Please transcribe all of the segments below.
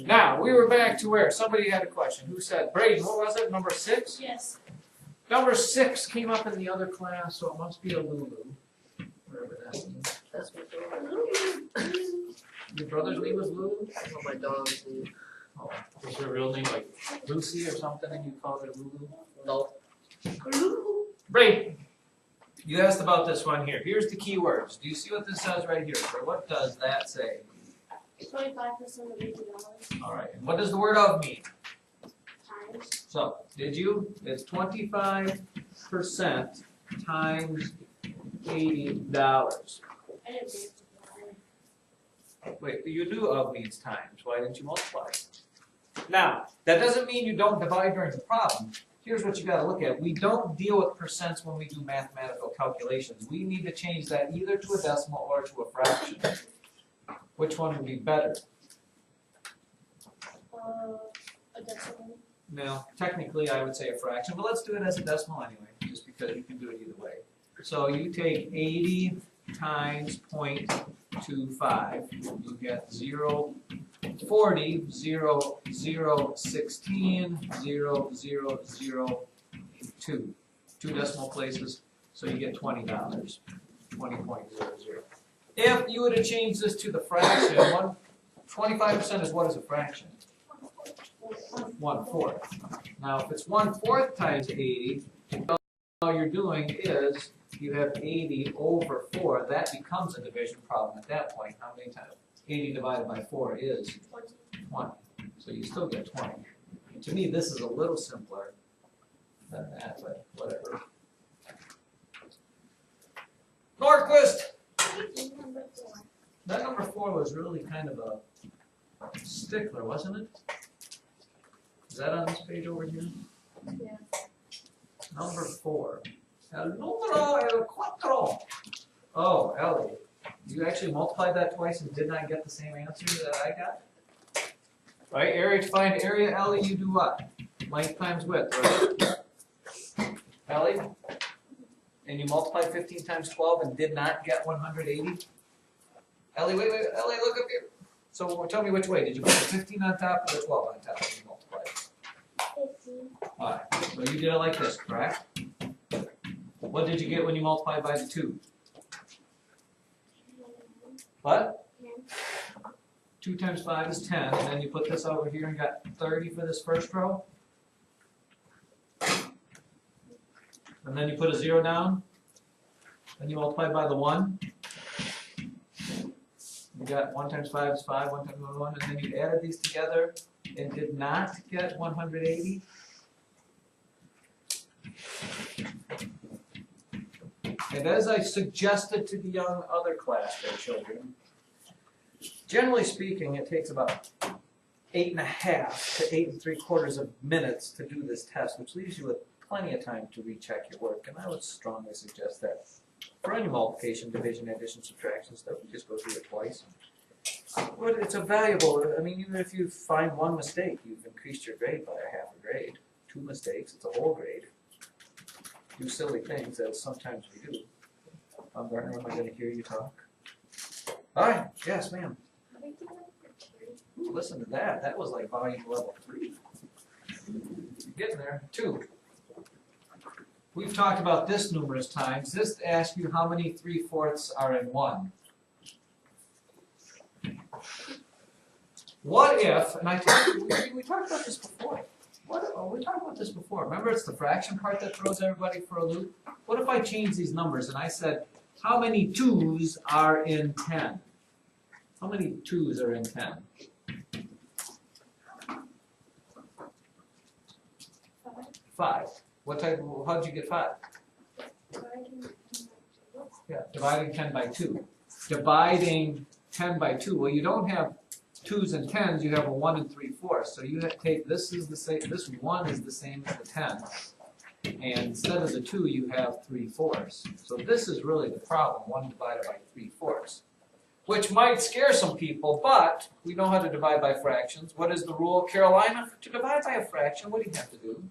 Now, we were back to where somebody had a question. Who said, Braden, what was it, number 6? Yes. Number 6 came up in the other class, so it must be a Lulu. Whatever that means. That's my dog. Your brother's name was Lulu? Well, my dog's name. Oh, was her real name like Lucy or something and you called her Lulu? No. Braden, you asked about this one here. Here's the key words. Do you see what this says right here? So what does that say? 25% of $80. All right. And what does the word of mean? Times. So, did you? It's 25% times $80. I didn't answer that. Wait, you knew of means times. Why didn't you multiply? Now, that doesn't mean you don't divide during the problem. Here's what you got to look at. We don't deal with percents when we do mathematical calculations. We need to change that either to a decimal or to a fraction. Which one would be better? A decimal. No, technically I would say a fraction, but let's do it as a decimal anyway, just because you can do it either way. So you take 80 times 0.25, you get 0, 40, 0, 0, 16, 0, 0, 0, 2. 2 decimal places, so you get $20, 20.00. If you would have changed this to the fraction, 25% is what is a fraction? 1/4. Now, if it's 1/4 times 80, all you're doing is you have 80 over 4. That becomes a division problem at that point. How many times? 80 divided by 4 is 20. So you still get 20. To me, this is a little simpler than that, but whatever. Norquist! That number 4 was really kind of a stickler, wasn't it? Is that on this page over here? Yeah. Number 4. El número el cuatro. Oh, Ellie, you actually multiplied that twice and did not get the same answer that I got? Right, area to find area, Ellie, you do what? Length times width, right? Ellie? And you multiplied 15 times 12 and did not get 180? Ellie, wait, Ellie, look up here. So tell me which way. Did you put the 15 on top or the 12 on top when you multiplied? 15. Alright, so you did it like this, correct? What did you get when you multiplied by the 2? What? 2 times 5 is 10, and then you put this over here and got 30 for this first row. And then you put a 0 down. Then you multiply by the 1. You got 1 times 5 is 5, 1 times 1, and then you added these together and did not get 180. And as I suggested to the young other class there, children, generally speaking, it takes about 8.5 to 8 3/4 minutes to do this test, which leaves you with plenty of time to recheck your work. And I would strongly suggest that for any multiplication, division, addition, subtraction stuff, you just go through it twice. But it's a valuable, I mean, even if you find one mistake, you've increased your grade by a half a grade. 2 mistakes, it's a whole grade. Do silly things, as sometimes we do. Gartner, am I going to hear you talk? All right, yes, ma'am. Ooh, listen to that. That was like volume level 3. You're getting there. 2. We've talked about this numerous times. This asks you how many 3/4 are in 1. What if, and we talked about this before. We talked about this before. Remember, it's the fraction part that throws everybody for a loop? What if I change these numbers and I said, how many 2's are in 10? How many 2's are in 10? 5. What type? How did you get 5? Yeah, dividing 10 by 2. Dividing 10 by 2. Well, you don't have 2's and 10's. You have a 1 and 3/4. So you have to take this is the same. This 1 is the same as the 10. And instead of the 2, you have 3/4. So this is really the problem. 1 divided by 3/4. Which might scare some people, but we know how to divide by fractions. What is the rule, Carolina? To divide by a fraction, what do you have to do?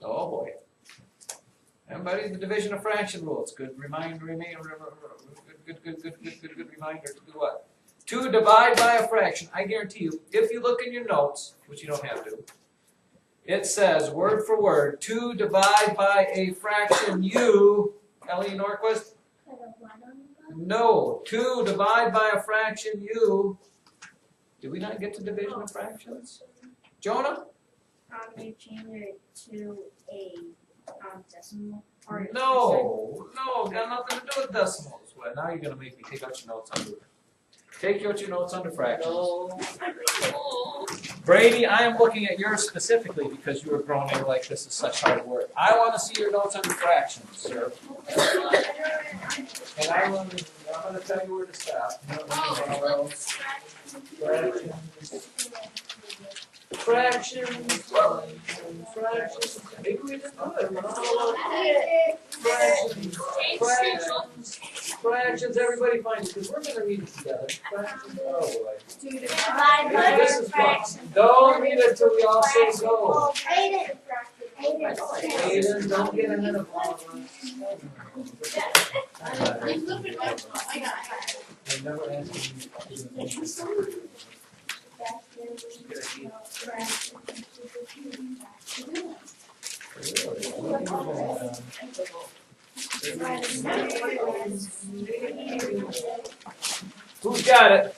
Oh boy. Everybody, the division of fraction rules. Good reminder, good reminder to do what? To divide by a fraction, I guarantee you, if you look in your notes, which you don't have to, it says word for word, to divide by a fraction u, Ellie Norquist? Put a one on the bottom. No, to divide by a fraction u. Did we not get to division of fractions? Jonah? You change it to a decimal or No, got nothing to do with decimals. Well, now you're gonna make me take out your notes under it. Take out your notes under fractions. No. Brady, I am looking at yours specifically because you were grown in like this is such hard work. I want to see your notes under fractions, sir. And I'm gonna tell you where to stop. Fractions. Maybe we didn't do it. Fractions, everybody find it, because we're gonna read it together. Fractions, oh boy. Divide by This a is fun. fraction. Don't read it until we all say go. Aiden. Aiden, don't get ahead of all of us. I never asked you. Who's got it?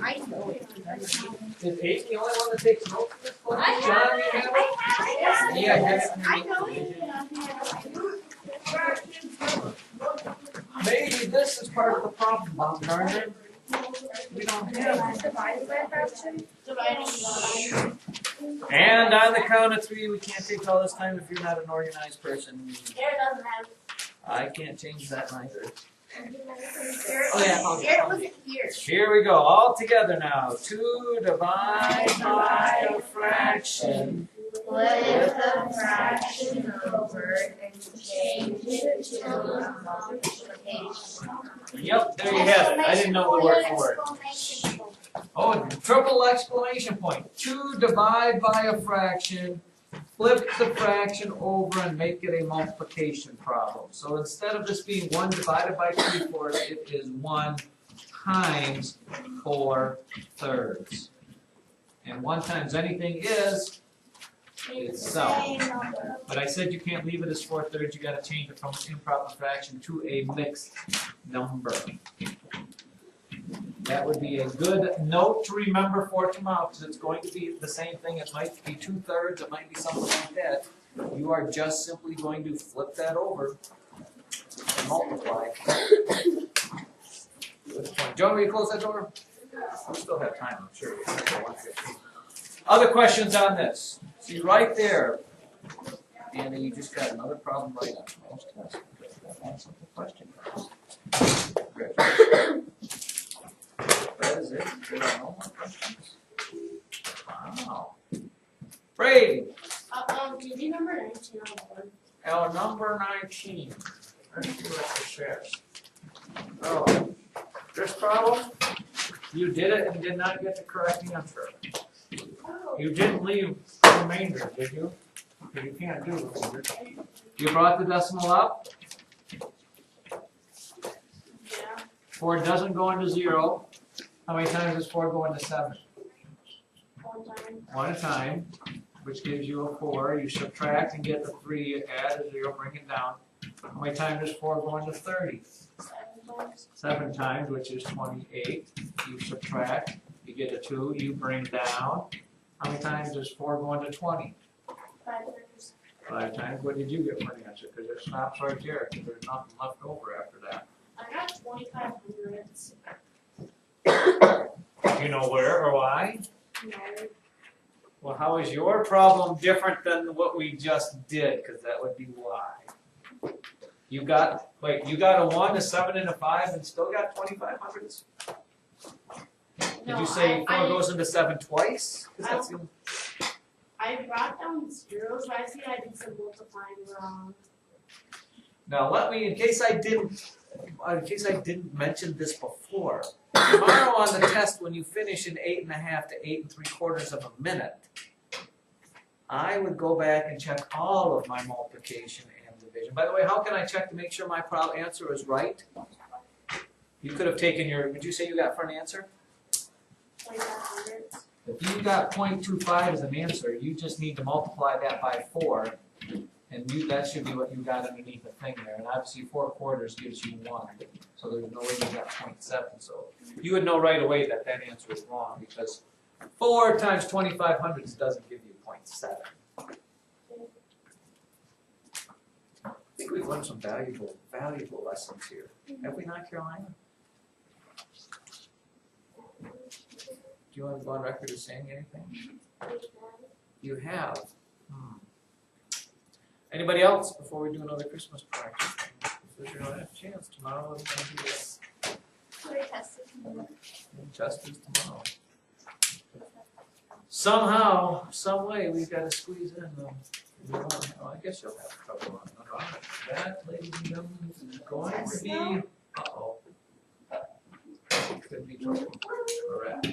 I know it. Is Aiden the only one that takes notes in this class? I John, you have it? Yeah, yes. I know it. Maybe this is part of the problem, Baumgartner. We don't have. Divided by a fraction? And on the count of three, we can't take all this time if you're not an organized person. Garrett doesn't have. I can't change that either. Garrett wasn't here. Here we go, all together now. To divide by a fraction. Flip the fraction over and change it to a multiplication. Yep, there you have it. I didn't know the word for word. Oh, triple exclamation point. To divide by a fraction, flip the fraction over and make it a multiplication problem. So instead of this being 1 divided by 3/4, it is 1 times 4/3. And 1 times anything is itself. But I said you can't leave it as 4/3, you gotta change it from an improper fraction to a mixed number. That would be a good note to remember for tomorrow, because it's going to be the same thing. It might be 2/3, it might be something like that. You are just simply going to flip that over and multiply. Joan, will you close that door? We still have time, I'm sure. Other questions on this? See right there. Andy, you just got another problem right on most tests. That's a question. That is it. There are no more questions. Wow. Brady. Did you number 19 on the board? Our number 19. Let's see what it says. Oh, this problem, you did it and did not get the correct answer. You didn't leave the remainder, did you? Because you can't do remainder. You brought the decimal up. Yeah. 4 doesn't go into 0. How many times does 4 go into 7? 1 time. 1 time, which gives you a 4. You subtract and get the 3, you add a 0, bring it down. How many times does 4 go into 30? 7 times. 7 times, which is 28. You subtract, you get a 2, you bring down. How many times does 4 go into 20? 5 times. 5 times. What did you get for the answer? Because it stops right there, because there's nothing left over after that. I got 2,500. You know where or why? No. Well, how is your problem different than what we just did? Because that would be why. You got a 1, a 7, and a 5, and still got 2,500s? Did you say 4 goes into 7 twice? 'Cause that seems- I brought down zeros, but I see I did some multiplying wrong. Now let me, in case I didn't mention this before, tomorrow on the test when you finish in 8.5 to 8 3/4 of a minute, I would go back and check all of my multiplication and division. By the way, how can I check to make sure my answer is right? You could have taken your, would you say you got for an answer? 2,500. If you got 0.25 as an answer, you just need to multiply that by 4, and that should be what you got underneath the thing there. And obviously 4 quarters gives you 1, so there's no way you got 0.7. So you would know right away that that answer is wrong, because 4 times 2,500 doesn't give you 0.7. I think we've learned some valuable lessons here. Have we not, Carolina? Do you want to go on record as saying anything? You have. Anybody else before we do another Christmas practice? If you don't have a chance, tomorrow is going to be test is tomorrow. Somehow, some way, we've got to squeeze in. I guess you'll have trouble on that, ladies and gentlemen. Is going to be. Uh-oh. Could be trouble. Correct.